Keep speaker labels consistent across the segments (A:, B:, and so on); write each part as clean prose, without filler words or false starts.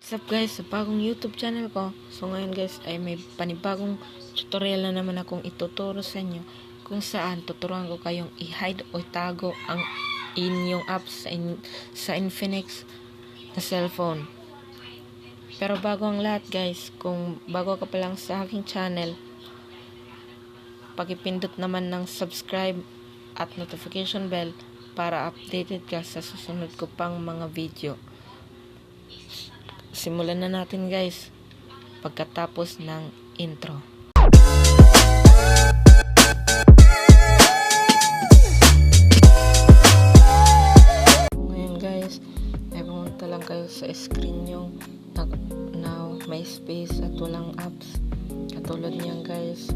A: What's up guys, sa bagong YouTube channel ko. So ngayon guys ay may panibagong tutorial na naman akong ituturo sa inyo kung saan tuturuan ko kayong i-hide o itago ang inyong apps sa Infinix na cellphone. Pero bago ang lahat guys, kung bago ka pa lang sa aking channel, pakipindot naman ng subscribe at notification bell para updated ka sa susunod ko pang mga video. Simulan na natin guys pagkatapos ng intro. Ngayon guys ay pumunta lang kayo sa screen yung now may space at walang apps. Katulad niyan guys,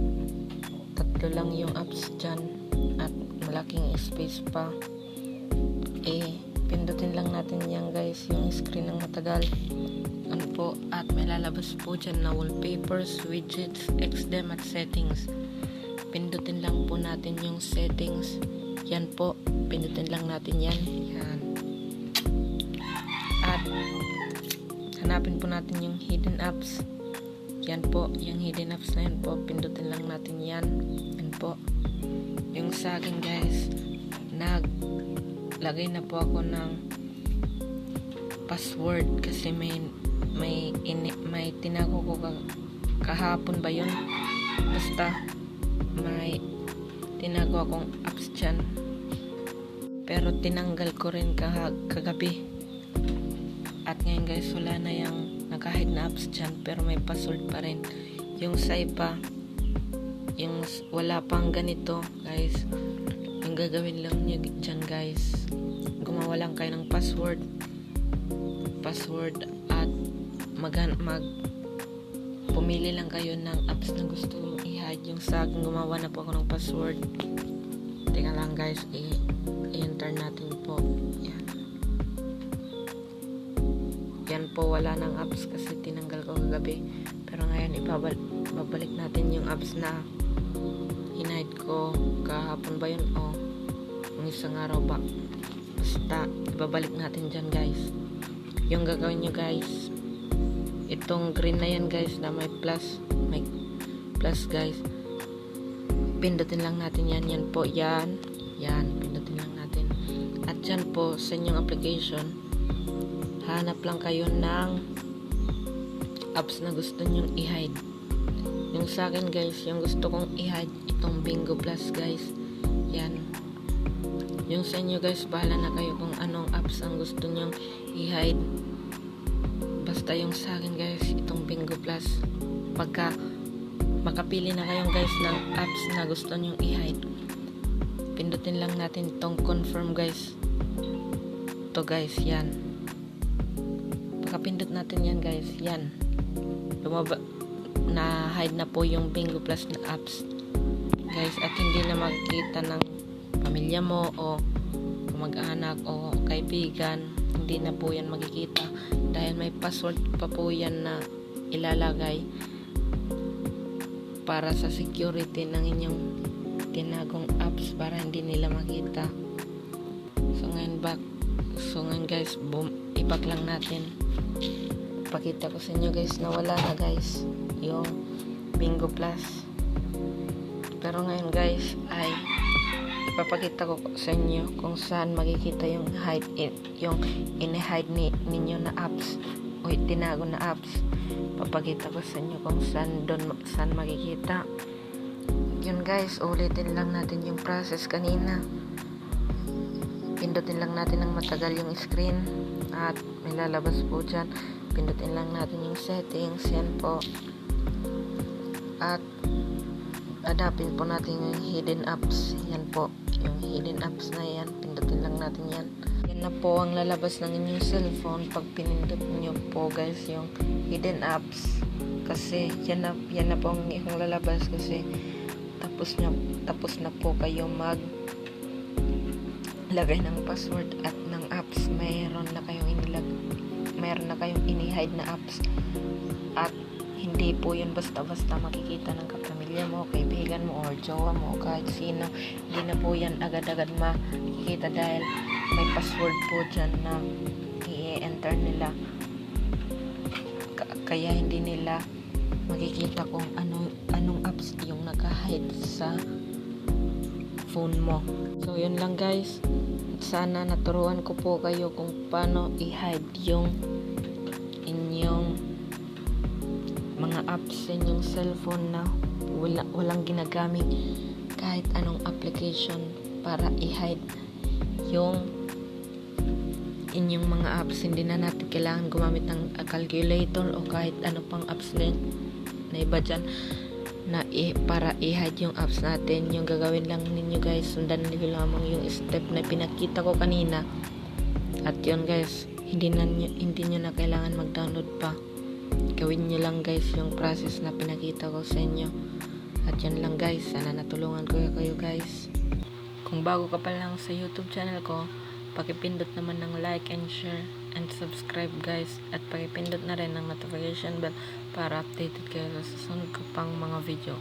A: tatlo lang yung apps dyan at malaking space pa. Pindutin lang natin yan guys, yung screen ng matagal. Ano po, at may lalabas po dyan na wallpapers, widgets, XDEM at settings. Pindutin lang po natin yung settings. Yan po, pindutin lang natin yan. Yan. At hanapin po natin yung hidden apps. Yan po, yung hidden apps na yan po, pindutin lang natin yan. Yan po. Yung sa akin guys, naglagay na po ako ng password kasi may tinago ko kahapon ba yun, basta may tinago akong apps dyan pero tinanggal ko rin kagabi. At ngayon guys wala na yung nakahide na apps dyan pero may password pa rin. Yung sa iba, yung wala pang ganito guys, yung gagawin lang nyo dyan guys, gumawa lang kayo ng password at pumili lang kayo ng apps na gusto mong i-hide. Yung sa akin gumawa na po ako ng password. Teka lang guys, i-enter natin po. Yan po, wala ng apps kasi tinanggal ko kagabi. Pero ngayon babalik natin yung apps na hinide ko kahapon ba yun o isang araw ba, basta ibabalik natin dyan guys. Yung gagawin nyo guys, itong green na yan guys na may plus guys, pindutin lang natin yan. Yan po, yan pindutin lang natin. At yan po sa inyong application, hanap lang kayo ng apps na gusto nyong i-hide. Yung sa akin guys, yung gusto kong i-hide itong Bingo Plus guys. Yan. Yung sa inyo guys, bahala na kayo kung anong apps ang gusto nyong i-hide. Basta yung sa akin guys, itong Bingo Plus. Pagka makapili na kayong guys ng apps na gusto nyong i-hide, pindutin lang natin itong confirm guys. Ito guys, yan. Pagkapindot natin yan guys, yan. Na-hide na po yung Bingo Plus na apps guys, at hindi na makikita ng pamilya mo o mag-anak o kaibigan. Hindi na po yan makikita dahil may password pa po yan na ilalagay para sa security ng inyong tinagong apps para hindi nila makita. So ngayon guys, i-back lang natin. Pakita ko sa inyo guys na wala na guys yung Bingo Plus. Pero ngayon guys ay ipapakita ko sa inyo kung saan makikita yung ini-hide ninyo na apps o tinago na apps. Papakita ko sa inyo kung saan makikita. Yun guys, ulitin lang natin yung process kanina. Pindutin lang natin ng matagal yung screen at may lalabas po dyan. Pindutin lang natin yung settings. Yan po. At hanapin po natin yung hidden apps. Yan po. Yung hidden apps na yan, pindutin lang natin yan. Yan na po ang lalabas ng inyong cellphone pag pinindot nyo po guys yung hidden apps. Kasi yan na po ang inyong lalabas kasi tapos na po kayo lagay ng password at ng apps. Mayroon na kayong ini-hide na apps. At hindi po yun basta-basta makikita ng kapamilya mo, kaibigan mo, or jowa mo, o kahit sino. Hindi na po yan agad-agad makikita dahil may password po dyan na i-enter nila. kaya hindi nila makikita kung anong apps yung naka-hide sa phone mo. So yun lang guys, sana naturuan ko po kayo kung paano i-hide yung inyong mga apps sa inyong cellphone na walang ginagamit kahit anong application para i-hide yung inyong mga apps. Hindi na natin kailangan gumamit ng calculator o kahit ano pang apps na iba dyan na para i-hide yung apps natin. Yung gagawin lang ninyo guys, sundan niyo lamang yung step na pinakita ko kanina. At yun guys, hindi nyo na kailangan mag-download pa. Gawin nyo lang guys yung process na pinakita ko sa inyo. At yun lang guys, sana natulungan ko kayo guys. Kung bago ka pa lang sa YouTube channel ko, pakipindot naman ng like and share and subscribe guys, at pakipindot na rin ng notification bell para updated kayo sa susunod ko pang mga video.